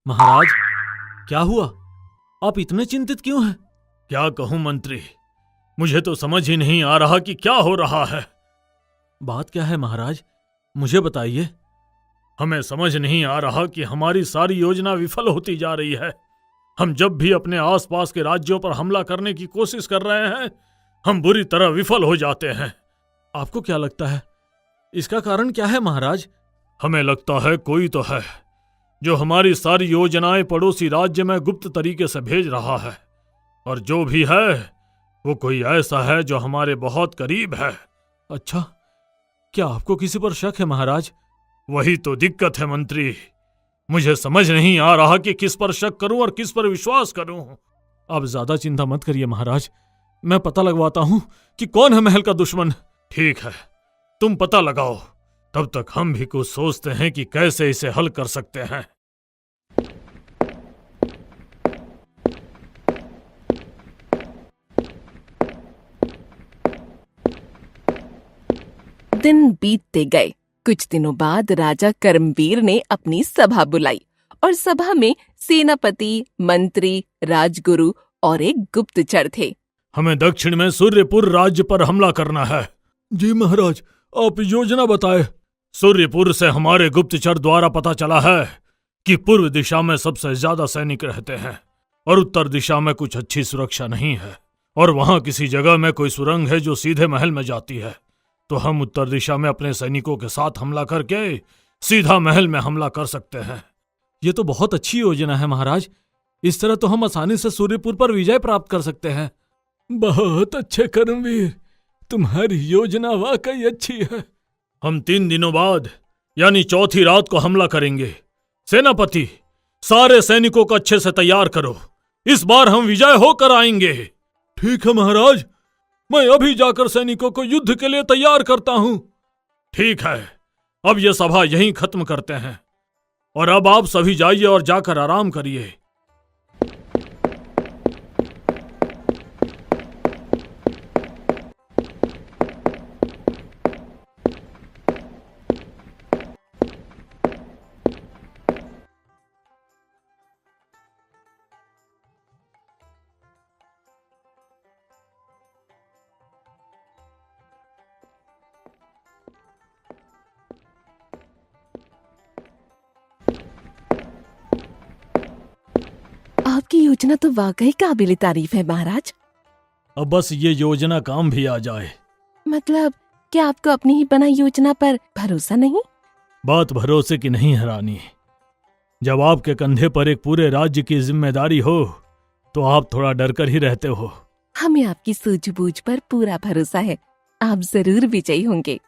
महाराज, क्या हुआ? आप इतने चिंतित क्यों हैं? क्या कहूं मंत्री, मुझे तो समझ ही नहीं आ रहा कि क्या हो रहा है। बात क्या है महाराज, मुझे बताइए। हमें समझ नहीं आ रहा कि हमारी सारी योजना विफल होती जा रही है। हम जब भी अपने आसपास के राज्यों पर हमला करने की कोशिश कर रहे हैं, हम बुरी तरह विफल हो जाते हैं। आपको क्या लगता है, इसका कारण क्या है महाराज? हमें लगता है कोई तो है जो हमारी सारी योजनाएं पड़ोसी राज्य में गुप्त तरीके से भेज रहा है, और जो भी है वो कोई ऐसा है जो हमारे बहुत करीब है। अच्छा, क्या आपको किसी पर शक है महाराज? वही तो दिक्कत है मंत्री, मुझे समझ नहीं आ रहा कि किस पर शक करूं और किस पर विश्वास करूं। आप ज्यादा चिंता मत करिए महाराज, मैं पता लगवाता हूं कि कौन है महल का दुश्मन। ठीक है, तुम पता लगाओ, तब तक हम भी कुछ सोचते हैं कि कैसे इसे हल कर सकते हैं। दिन बीतते गए। कुछ दिनों बाद राजा कर्मवीर ने अपनी सभा बुलाई और सभा में सेनापति, मंत्री, राजगुरु और एक गुप्तचर थे। हमें दक्षिण में सूर्यपुर राज्य पर हमला करना है। जी महाराज, आप योजना बताएं। सूर्यपुर से हमारे गुप्तचर द्वारा पता चला है कि पूर्व दिशा में सबसे ज्यादा सैनिक रहते हैं और उत्तर दिशा में कुछ अच्छी सुरक्षा नहीं है, और वहां किसी जगह में कोई सुरंग है जो सीधे महल में जाती है। तो हम उत्तर दिशा में अपने सैनिकों के साथ हमला करके सीधा महल में हमला कर सकते हैं। ये तो बहुत अच्छी योजना है महाराज, इस तरह तो हम आसानी से सूर्यपुर पर विजय प्राप्त कर सकते हैं। बहुत अच्छे कर्मवीर, तुम्हारी योजना वाकई अच्छी है। हम 3 दिनों बाद यानी चौथी रात को हमला करेंगे। सेनापति, सारे सैनिकों को अच्छे से तैयार करो, इस बार हम विजय होकर आएंगे। ठीक है महाराज, मैं अभी जाकर सैनिकों को युद्ध के लिए तैयार करता हूं। ठीक है, अब यह सभा यहीं खत्म करते हैं, और अब आप सभी जाइए और जाकर आराम करिए। आपकी योजना तो वाकई काबिल तारीफ है महाराज। अब बस ये योजना काम भी आ जाए। मतलब क्या आपको अपनी ही बनाई योजना पर भरोसा नहीं? बात भरोसे की नहीं है रानी, जब आपके कंधे पर एक पूरे राज्य की जिम्मेदारी हो तो आप थोड़ा डर कर ही रहते हो। हमें आपकी सूझबूझ पर पूरा भरोसा है, आप जरूर विजयी होंगे।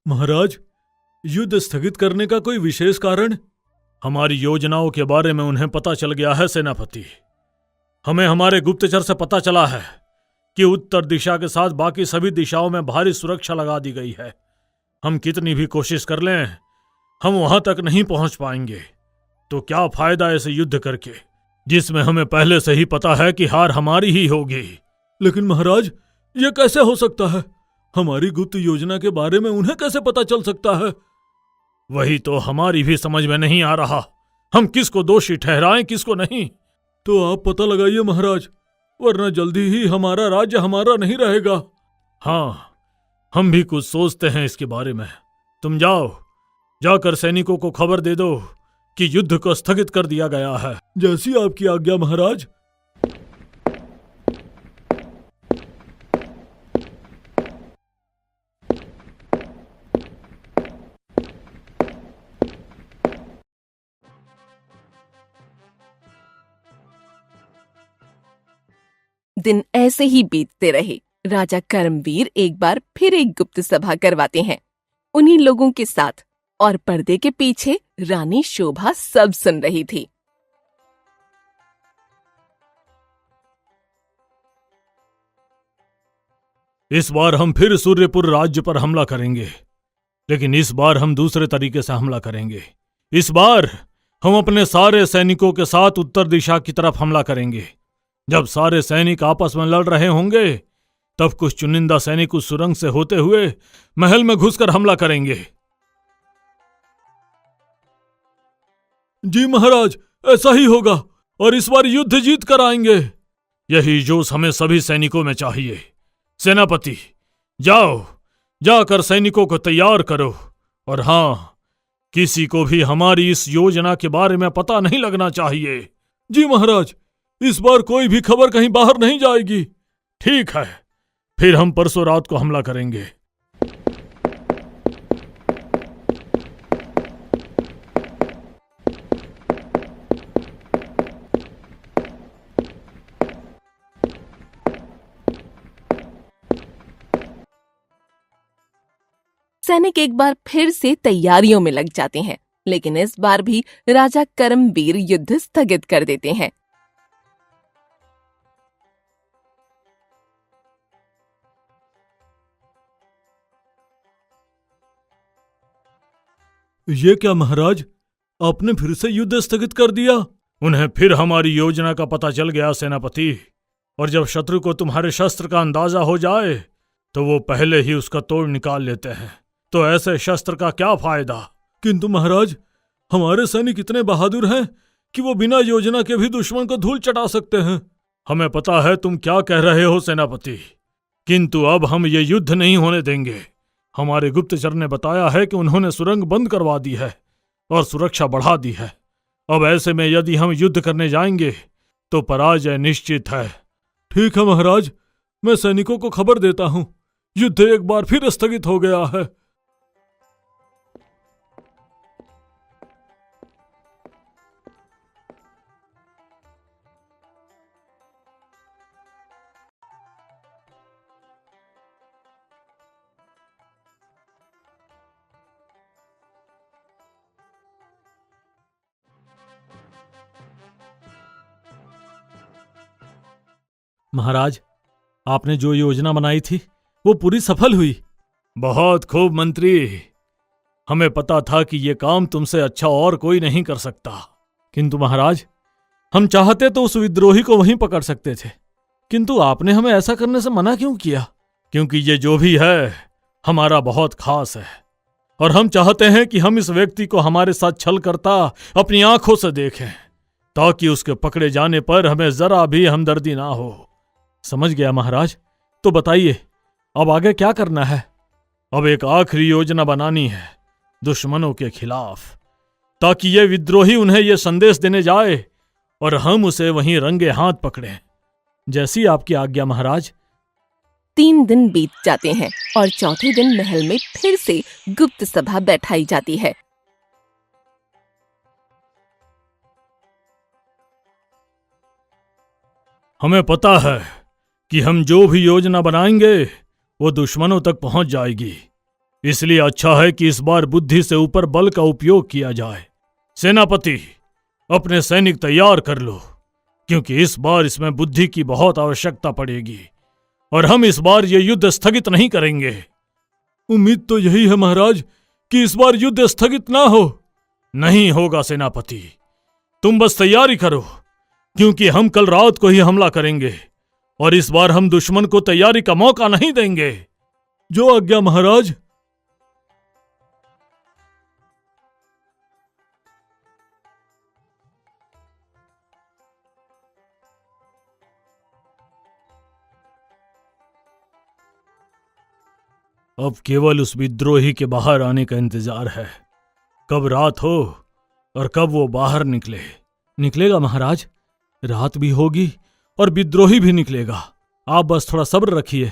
महाराज, युद्ध स्थगित करने का कोई विशेष कारण? हमारी योजनाओं के बारे में उन्हें पता चल गया है सेनापति। हमें हमारे गुप्तचर से पता चला है कि उत्तर दिशा के साथ बाकी सभी दिशाओं में भारी सुरक्षा लगा दी गई है। हम कितनी भी कोशिश कर लें, हम वहां तक नहीं पहुंच पाएंगे। तो क्या फायदा ऐसे युद्ध करके जिसमें हमें पहले से ही पता है कि हार हमारी ही होगी। लेकिन महाराज, ये कैसे हो सकता है? हमारी गुप्त योजना के बारे में उन्हें कैसे पता चल सकता है? वही तो हमारी भी समझ में नहीं आ रहा, हम किसको दोषी ठहराएं किसको नहीं। तो आप पता लगाइए महाराज, वरना जल्दी ही हमारा राज्य हमारा नहीं रहेगा। हाँ, हम भी कुछ सोचते हैं इसके बारे में। तुम जाओ, जाकर सैनिकों को खबर दे दो कि युद्ध को स्थगित कर दिया गया है। जैसी आपकी आज्ञा महाराज। दिन ऐसे ही बीतते रहे। राजा कर्मवीर एक बार फिर एक गुप्त सभा करवाते हैं उन्हीं लोगों के साथ, और पर्दे के पीछे रानी शोभा सब सुन रही थी। इस बार हम फिर सूर्यपुर राज्य पर हमला करेंगे, लेकिन इस बार हम दूसरे तरीके से हमला करेंगे। इस बार हम अपने सारे सैनिकों के साथ उत्तर दिशा की तरफ हमला करेंगे। जब सारे सैनिक आपस में लड़ रहे होंगे, तब कुछ चुनिंदा सैनिक उस सुरंग से होते हुए महल में घुसकर हमला करेंगे। जी महाराज, ऐसा ही होगा और इस बार युद्ध जीत कर आएंगे। यही जोश हमें सभी सैनिकों में चाहिए। सेनापति, जाओ, जाकर सैनिकों को तैयार करो। और हां, किसी को भी हमारी इस योजना के बारे में पता नहीं लगना चाहिए। जी महाराज, इस बार कोई भी खबर कहीं बाहर नहीं जाएगी। ठीक है, फिर हम परसों रात को हमला करेंगे। सैनिक एक बार फिर से तैयारियों में लग जाते हैं, लेकिन इस बार भी राजा कर्मवीर युद्ध स्थगित कर देते हैं। ये क्या महाराज, आपने फिर से युद्ध स्थगित कर दिया? उन्हें फिर हमारी योजना का पता चल गया सेनापति, और जब शत्रु को तुम्हारे शस्त्र का अंदाजा हो जाए तो वो पहले ही उसका तोड़ निकाल लेते हैं। तो ऐसे शस्त्र का क्या फायदा? किंतु महाराज, हमारे सैनिक इतने बहादुर हैं कि वो बिना योजना के भी दुश्मन को धूल चटा सकते हैं। हमें पता है तुम क्या कह रहे हो सेनापति, किंतु अब हम ये युद्ध नहीं होने देंगे। हमारे गुप्तचर ने बताया है कि उन्होंने सुरंग बंद करवा दी है और सुरक्षा बढ़ा दी है। अब ऐसे में यदि हम युद्ध करने जाएंगे तो पराजय निश्चित है। ठीक है महाराज, मैं सैनिकों को खबर देता हूं, युद्ध एक बार फिर स्थगित हो गया है। महाराज, आपने जो योजना बनाई थी वो पूरी सफल हुई। बहुत खूब मंत्री, हमें पता था कि ये काम तुमसे अच्छा और कोई नहीं कर सकता। किंतु महाराज, हम चाहते तो उस विद्रोही को वहीं पकड़ सकते थे, किंतु आपने हमें ऐसा करने से मना क्यों किया? क्योंकि ये जो भी है हमारा बहुत खास है, और हम चाहते हैं कि हम इस व्यक्ति को हमारे साथ छल करता अपनी आंखों से देखें, ताकि उसके पकड़े जाने पर हमें जरा भी हमदर्दी ना हो। समझ गया महाराज, तो बताइए अब आगे क्या करना है? अब एक आखिरी योजना बनानी है दुश्मनों के खिलाफ, ताकि ये विद्रोही उन्हें यह संदेश देने जाए और हम उसे वहीं रंगे हाथ पकड़ें। जैसी आपकी आज्ञा महाराज। 3 दिन बीत जाते हैं और चौथे दिन महल में फिर से गुप्त सभा बैठाई जाती है। हमें पता है कि हम जो भी योजना बनाएंगे वो दुश्मनों तक पहुंच जाएगी, इसलिए अच्छा है कि इस बार बुद्धि से ऊपर बल का उपयोग किया जाए। सेनापति, अपने सैनिक तैयार कर लो, क्योंकि इस बार इसमें बुद्धि की बहुत आवश्यकता पड़ेगी और हम इस बार ये युद्ध स्थगित नहीं करेंगे। उम्मीद तो यही है महाराज कि इस बार युद्ध स्थगित ना हो। नहीं होगा सेनापति, तुम बस तैयारी करो, क्योंकि हम कल रात को ही हमला करेंगे और इस बार हम दुश्मन को तैयारी का मौका नहीं देंगे। जो आज्ञा महाराज। अब केवल उस विद्रोही के बाहर आने का इंतजार है। कब रात हो और कब वो बाहर निकले। निकलेगा महाराज, रात भी होगी और विद्रोही भी निकलेगा। आप बस थोड़ा सब्र रखिए।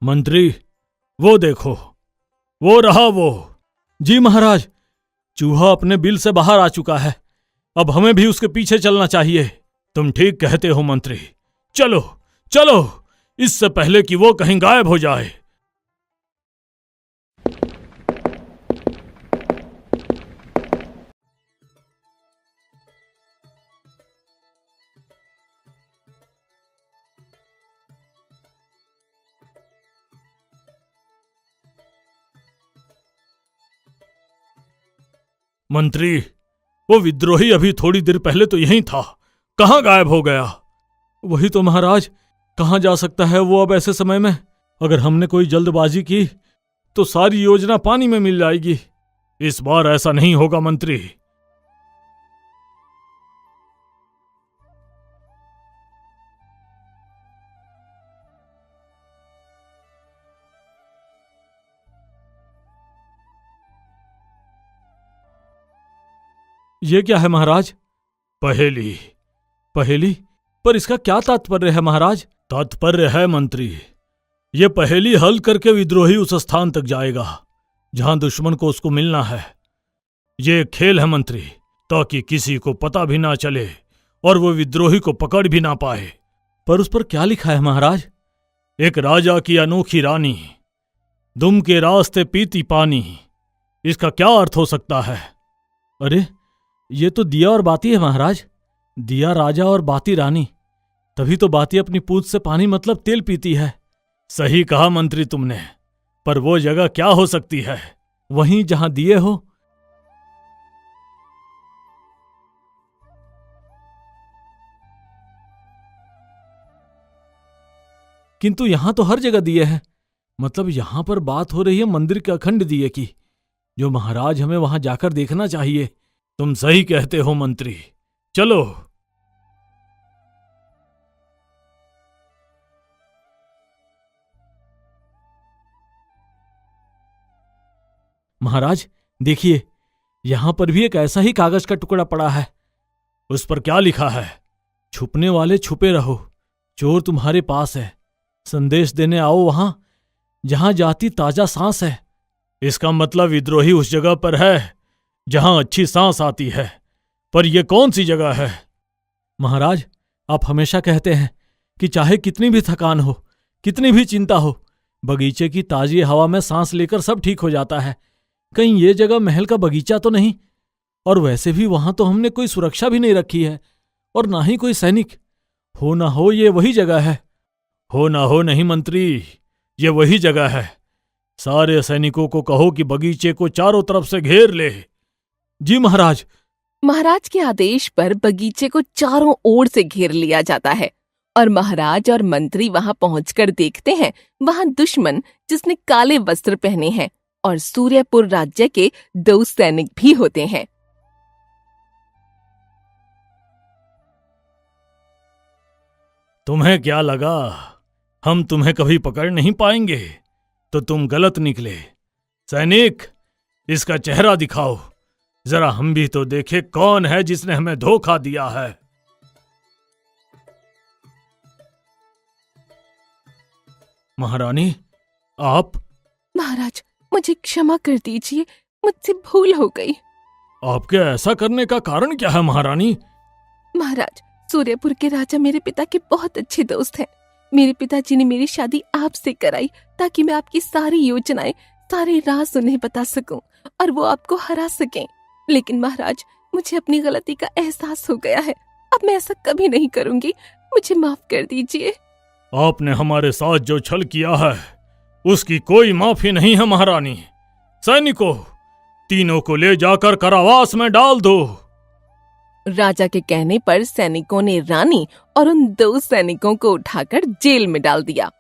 मंत्री, वो देखो, वो रहा वो। जी महाराज, चूहा अपने बिल से बाहर आ चुका है। अब हमें भी उसके पीछे चलना चाहिए। तुम ठीक कहते हो मंत्री, चलो चलो, इससे पहले कि वो कहीं गायब हो जाए। मंत्री, वो विद्रोही अभी थोड़ी देर पहले तो यहीं था, कहाँ गायब हो गया? वही तो महाराज, कहाँ जा सकता है वो अब ऐसे समय में? अगर हमने कोई जल्दबाजी की तो सारी योजना पानी में मिल जाएगी। इस बार ऐसा नहीं होगा मंत्री। ये क्या है महाराज? पहेली। पहेली? पर इसका क्या तात्पर्य है महाराज? तात्पर्य है मंत्री, ये पहेली हल करके विद्रोही उस स्थान तक जाएगा जहां दुश्मन को उसको मिलना है। ये एक खेल है मंत्री, ताकि किसी को पता भी ना चले और वो विद्रोही को पकड़ भी ना पाए। पर उस पर क्या लिखा है महाराज? एक राजा की अनोखी रानी, दुम के रास्ते पीती पानी। इसका क्या अर्थ हो सकता है? अरे, ये तो दिया और बाती है महाराज। दिया राजा और बाती रानी, तभी तो बाती अपनी पूंछ से पानी मतलब तेल पीती है। सही कहा मंत्री तुमने, पर वो जगह क्या हो सकती है? वहीं जहां दिए हो। किंतु यहां तो हर जगह दिए हैं। मतलब यहां पर बात हो रही है मंदिर के अखंड दिए की, जो महाराज हमें वहां जाकर देखना चाहिए। तुम सही कहते हो मंत्री, चलो। महाराज देखिए, यहां पर भी एक ऐसा ही कागज का टुकड़ा पड़ा है। उस पर क्या लिखा है? छुपने वाले छुपे रहो, चोर तुम्हारे पास है। संदेश देने आओ वहां जहां जाती ताजा सांस है। इसका मतलब विद्रोही उस जगह पर है जहां अच्छी सांस आती है। पर यह कौन सी जगह है? महाराज, आप हमेशा कहते हैं कि चाहे कितनी भी थकान हो, कितनी भी चिंता हो, बगीचे की ताजी हवा में सांस लेकर सब ठीक हो जाता है। कहीं ये जगह महल का बगीचा तो नहीं? और वैसे भी वहां तो हमने कोई सुरक्षा भी नहीं रखी है, और ना ही कोई सैनिक। हो ना हो ये वही जगह है। हो ना हो नहीं मंत्री, ये वही जगह है। सारे सैनिकों को कहो कि बगीचे को चारों तरफ से घेर ले। जी महाराज। महाराज के आदेश पर बगीचे को चारों ओर से घेर लिया जाता है और महाराज और मंत्री वहां पहुंचकर देखते हैं वहां दुश्मन, जिसने काले वस्त्र पहने हैं, और सूर्यपुर राज्य के 2 सैनिक भी होते हैं। तुम्हें क्या लगा हम तुम्हें कभी पकड़ नहीं पाएंगे? तो तुम गलत निकले। सैनिक, इसका चेहरा दिखाओ, जरा हम भी तो देखें कौन है जिसने हमें धोखा दिया है। महारानी, आप? महाराज, मुझे क्षमा कर दीजिए, मुझसे भूल हो गई। आपके ऐसा करने का कारण क्या है महारानी? महाराज, सूर्यपुर के राजा मेरे पिता के बहुत अच्छे दोस्त हैं। मेरे पिताजी ने मेरी शादी आपसे कराई ताकि मैं आपकी सारी योजनाएं, सारे राज उन्हें बता सकूं और वो आपको हरा सकें। लेकिन महाराज, मुझे अपनी गलती का एहसास हो गया है। अब मैं ऐसा कभी नहीं करूंगी, मुझे माफ कर दीजिए। आपने हमारे साथ जो छल किया है उसकी कोई माफी नहीं है महारानी। सैनिकों, तीनों को ले जाकर कारावास में डाल दो। राजा के कहने पर सैनिकों ने रानी और उन 2 सैनिकों को उठाकर जेल में डाल दिया।